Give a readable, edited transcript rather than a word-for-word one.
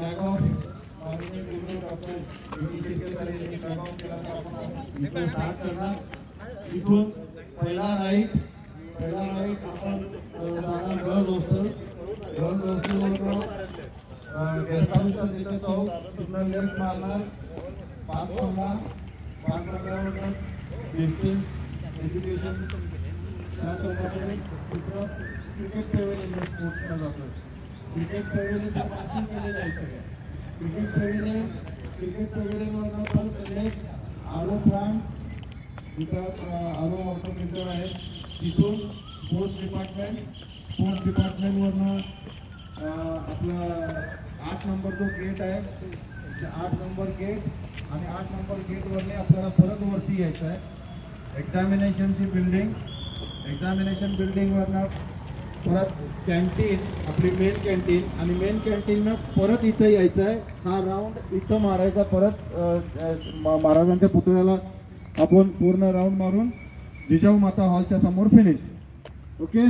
Flag of माननीय गुरु doctor flag of केला तर आपण इथून स्टार्ट करणार। इथून पहिला राईट आपण जाणार गर्ल्स हॉस्टेलवरून गेस्ट हाऊसच्या तिथे चौक तिथं लेफ्ट मारणार 5 नंबरवरून डिस्टन्स एज्युकेशन त्या चौकाकडे तिथं क्रिकेट पेव्हिलियन स्पोर्ट्सला जातं। क्रिकेट पेव्हिलियन पार्किंग केलेलं आहे सगळं। क्रिकेट पेव्हिलियनवरून परत लेफ्ट आरो प्लांट तिथं आरो वॉटर फिल्टर आहे। तिथून स्पोर्ट्स डिपार्टमेंटवरनं आपलं 8 नंबर जो गेट आहे 8 नंबर गेट आणि 8 नंबर गेटवरने आपल्याला परत वरती यायचं आहे। एक्झामिनेशनची बिल्डिंगवरनं परत कॅन्टीन आपली मेन कॅन्टीन आणि मेन कॅन्टीननं परत इथं यायचं आहे। हा राऊंड इथं मारायचा परत महाराजांच्या पुतळ्याला आपण पूर्ण राऊंड मारून जिजाऊ माता हॉलच्या समोर फिनिश। ओके।